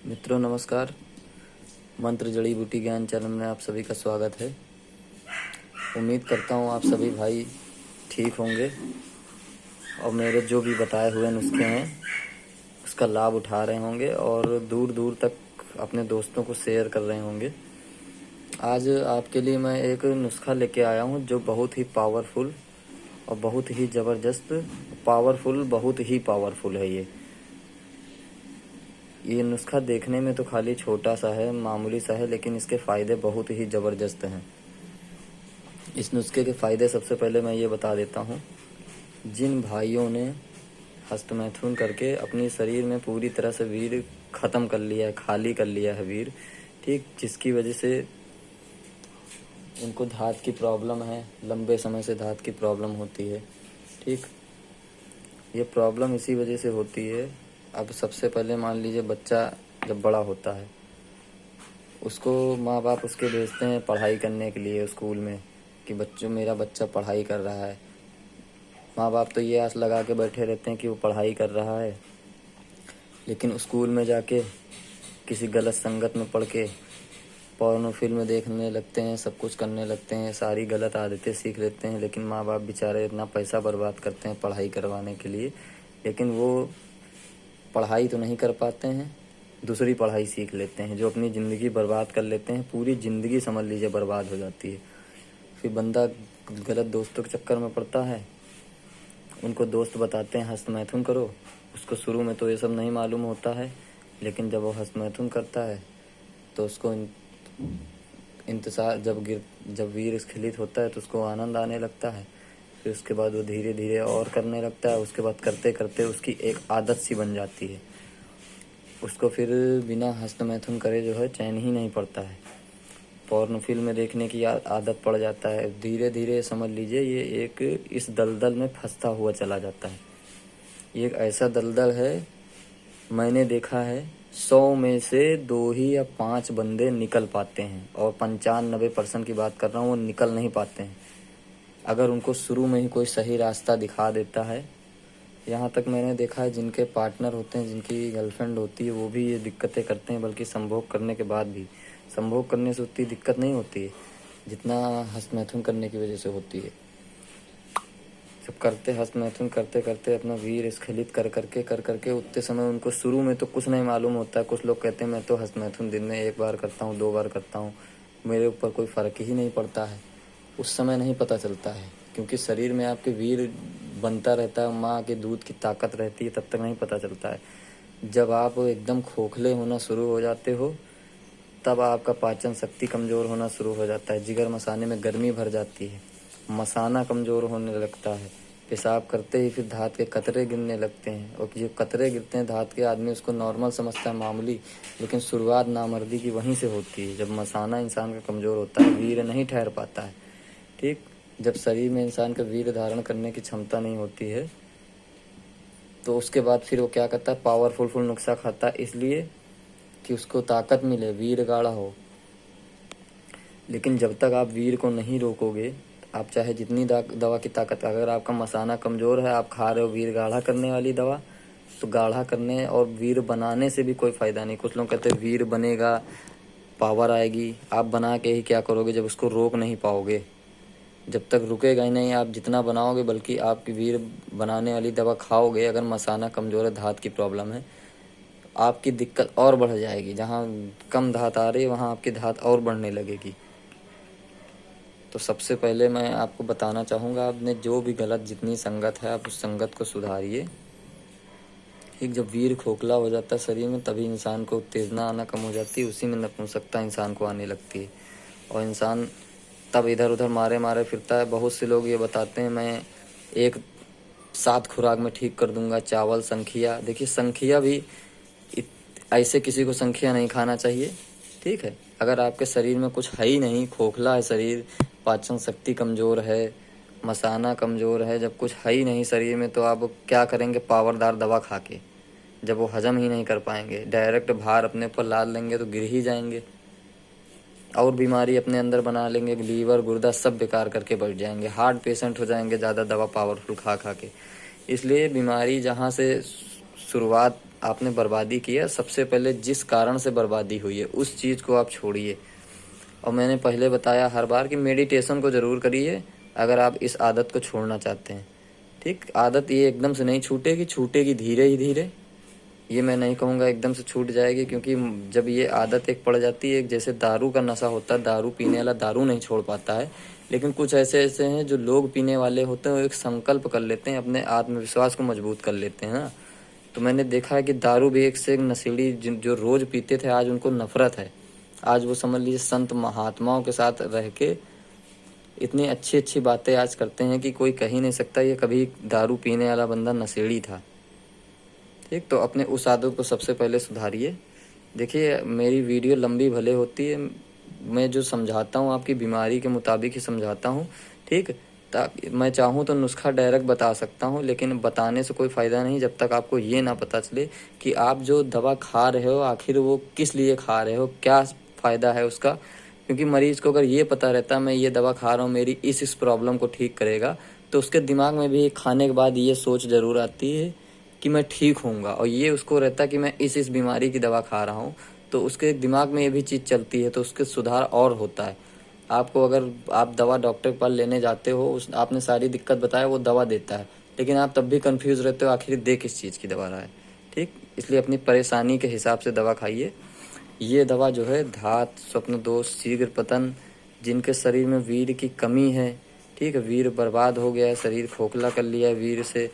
मित्रों नमस्कार। मंत्र जड़ी बूटी ज्ञान चैनल में आप सभी का स्वागत है। उम्मीद करता हूँ आप सभी भाई ठीक होंगे और मेरे जो भी बताए हुए नुस्खे हैं उसका लाभ उठा रहे होंगे और दूर दूर तक अपने दोस्तों को शेयर कर रहे होंगे। आज आपके लिए मैं एक नुस्खा लेके आया हूँ जो बहुत ही पावरफुल और बहुत ही ज़बरदस्त बहुत ही पावरफुल है। ये नुस्खा देखने में तो खाली छोटा सा है, मामूली सा है, लेकिन इसके फ़ायदे बहुत ही ज़बरदस्त हैं। इस नुस्खे के फ़ायदे सबसे पहले मैं ये बता देता हूँ। जिन भाइयों ने हस्तमैथुन करके अपनी शरीर में पूरी तरह से वीर्य ख़त्म कर लिया है, खाली कर लिया है वीर्य, ठीक, जिसकी वजह से उनको धात की प्रॉब्लम है, लंबे समय से धात की प्रॉब्लम होती है, ठीक, ये प्रॉब्लम इसी वजह से होती है। अब सबसे पहले मान लीजिए बच्चा जब बड़ा होता है उसको माँ बाप उसके भेजते हैं पढ़ाई करने के लिए स्कूल में कि बच्चों मेरा बच्चा पढ़ाई कर रहा है। माँ बाप तो ये आस लगा के बैठे रहते हैं कि वो पढ़ाई कर रहा है, लेकिन स्कूल में जाके किसी गलत संगत में पढ़ के पोर्नो फिल्म देखने लगते हैं, सब कुछ करने लगते हैं, सारी गलत आदतें सीख लेते हैं। लेकिन माँ बाप बेचारे इतना पैसा बर्बाद करते हैं पढ़ाई करवाने के लिए, लेकिन वो पढ़ाई तो नहीं कर पाते हैं, दूसरी पढ़ाई सीख लेते हैं जो अपनी ज़िंदगी बर्बाद कर लेते हैं। पूरी ज़िंदगी समझ लीजिए बर्बाद हो जाती है। फिर बंदा गलत दोस्तों के चक्कर में पड़ता है। उनको दोस्त बताते हैं हस्तमैथुन करो, उसको शुरू में तो ये सब नहीं मालूम होता है, लेकिन जब वो हस्तमैथुन करता है तो उसको इंतज़ार जब वीर स्खलित होता है तो उसको आनंद आने लगता है। फिर उसके बाद वो धीरे धीरे और करने लगता है। उसके बाद करते करते उसकी एक आदत सी बन जाती है। उसको फिर बिना हस्तमैथुन करे जो है चैन ही नहीं पड़ता है। पोर्न फिल्म देखने की आदत पड़ जाता है। धीरे धीरे समझ लीजिए ये एक इस दलदल में फंसता हुआ चला जाता है। ये एक ऐसा दलदल है, मैंने देखा है 100 में से 2 ही या 5 बंदे निकल पाते हैं, और 95% की बात कर रहा हूँ, वो निकल नहीं पाते हैं अगर उनको शुरू में ही कोई सही रास्ता दिखा देता है। यहाँ तक मैंने देखा है जिनके पार्टनर होते हैं, जिनकी गर्लफ्रेंड होती है, वो भी ये दिक्कतें करते हैं, बल्कि संभोग करने के बाद भी। संभोग करने से उतनी दिक्कत नहीं होती है जितना हस्तमैथुन करने की वजह से होती है। जब हस्तमैथुन करते करते अपना वीर स्खलित कर करके उतने समय उनको शुरू में तो कुछ नहीं मालूम होता है। कुछ लोग कहते हैं मैं तो हस्तमैथुन दिन में 1 बार करता हूँ, 2 बार करता हूँ, मेरे ऊपर कोई फ़र्क ही नहीं पड़ता है। उस समय नहीं पता चलता है, क्योंकि शरीर में आपके वीर बनता रहता है, माँ के दूध की ताकत रहती है, तब तक नहीं पता चलता है। जब आप एकदम खोखले होना शुरू हो जाते हो तब आपका पाचन शक्ति कमज़ोर होना शुरू हो जाता है। जिगर मसाने में गर्मी भर जाती है, मसाना कमज़ोर होने लगता है। पेशाब करते ही फिर धात के कतरे गिरने लगते हैं, और जो कतरे गिरते हैं धात के, आदमी उसको नॉर्मल समझता है, मामूली, लेकिन शुरुआत नामर्दी की वहीं से होती है। जब मसाना इंसान का कमज़ोर होता है, वीर्य नहीं ठहर पाता है, ठीक, जब शरीर में इंसान का वीर्य धारण करने की क्षमता नहीं होती है तो उसके बाद फिर वो क्या करता है, पावरफुल नुस्खा खाता है, इसलिए कि उसको ताकत मिले, वीर्य गाढ़ा हो। लेकिन जब तक आप वीर्य को नहीं रोकोगे, आप चाहे जितनी दवा की ताकत, अगर आपका मसाना कमज़ोर है, आप खा रहे हो वीर्य गाढ़ा करने वाली दवा, तो गाढ़ा करने और वीर्य बनाने से भी कोई फ़ायदा नहीं। कुछ लोग कहते हैं वीर्य बनेगा, पावर आएगी, आप बना के ही क्या करोगे जब उसको रोक नहीं पाओगे। जब तक रुकेगा ही नहीं, आप जितना बनाओगे, बल्कि आपकी वीर्य बनाने वाली दवा खाओगे, अगर मसाना कमज़ोर है, धात की प्रॉब्लम है, आपकी दिक्कत और बढ़ जाएगी। जहाँ कम धात आ रही है वहाँ आपकी धात और बढ़ने लगेगी। तो सबसे पहले मैं आपको बताना चाहूँगा, आपने जो भी गलत जितनी संगत है आप उस संगत को सुधारिए। ठीक, जब वीर खोखला हो जाता है शरीर में तभी इंसान को उत्तेजना आना कम हो जाती है, उसी में नपुंसकता इंसान को आने लगती है, और इंसान तब इधर उधर मारे मारे फिरता है। बहुत से लोग ये बताते हैं मैं एक 7 खुराक में ठीक कर दूंगा, चावल, संखिया। देखिए संखिया भी ऐसे किसी को संखिया नहीं खाना चाहिए, ठीक है। अगर आपके शरीर में कुछ है ही नहीं, खोखला है शरीर, पाचन शक्ति कमज़ोर है, मसाना कमज़ोर है, जब कुछ है ही नहीं शरीर में, तो आप क्या करेंगे, पावरदार दवा खा के, जब वो हजम ही नहीं कर पाएंगे, डायरेक्ट भार अपने ऊपर लाद लेंगे तो गिर ही जाएंगे, और बीमारी अपने अंदर बना लेंगे, लीवर गुर्दा सब बेकार करके बैठ जाएंगे, हार्ट पेशेंट हो जाएंगे ज़्यादा दवा पावरफुल खा खा के। इसलिए बीमारी जहाँ से शुरुआत आपने बर्बादी की है, सबसे पहले जिस कारण से बर्बादी हुई है उस चीज़ को आप छोड़िए। और मैंने पहले बताया हर बार कि मेडिटेशन को ज़रूर करिए अगर आप इस आदत को छोड़ना चाहते हैं। ठीक, आदत ये एकदम से नहीं छूटेगी, छूटेगी धीरे ही धीरे। ये मैं नहीं कहूँगा एकदम से छूट जाएगी, क्योंकि जब ये आदत एक पड़ जाती है, जैसे दारू का नशा होता है, दारू पीने वाला दारू नहीं छोड़ पाता है, लेकिन कुछ ऐसे ऐसे हैं जो लोग पीने वाले होते हैं, वो एक संकल्प कर लेते हैं, अपने आत्मविश्वास को मजबूत कर लेते हैं ना। तो मैंने देखा है कि दारू भी एक से एक नशेड़ी जो रोज़ पीते थे, आज उनको नफरत है। आज वो समझ लीजिए संत महात्माओं के साथ रह के इतनी अच्छी अच्छी बातें आज करते हैं कि कोई कह ही नहीं सकता ये कभी दारू पीने वाला बंदा नशेड़ी था। ठीक, तो अपने उस आदत को सबसे पहले सुधारिए। देखिए, मेरी वीडियो लंबी भले होती है, मैं जो समझाता हूँ आपकी बीमारी के मुताबिक ही समझाता हूँ। ठीक, ताकि मैं चाहूँ तो नुस्खा डायरेक्ट बता सकता हूँ, लेकिन बताने से कोई फ़ायदा नहीं जब तक आपको ये ना पता चले कि आप जो दवा खा रहे हो आखिर वो किस लिए खा रहे हो, क्या फ़ायदा है उसका। क्योंकि मरीज़ को अगर ये पता रहता मैं ये दवा खा रहा हूँ मेरी इस प्रॉब्लम को ठीक करेगा, तो उसके दिमाग में भी खाने के बाद ये सोच ज़रूर आती है कि मैं ठीक होऊंगा। और ये उसको रहता कि मैं इस बीमारी की दवा खा रहा हूँ, तो उसके दिमाग में ये भी चीज़ चलती है, तो उसके सुधार और होता है। आपको अगर आप दवा डॉक्टर के पास लेने जाते हो, उस आपने सारी दिक्कत बताया, वो दवा देता है, लेकिन आप तब भी कंफ्यूज रहते हो आखिर दे किस चीज़ की दवा रहा है। ठीक, इसलिए अपनी परेशानी के हिसाब से दवा खाइए। ये दवा जो है धात, स्वप्न दोष, शीघ्र पतन, जिनके शरीर में वीर की कमी है, ठीक है, वीर बर्बाद हो गया है, शरीर खोखला कर लिया है वीर से,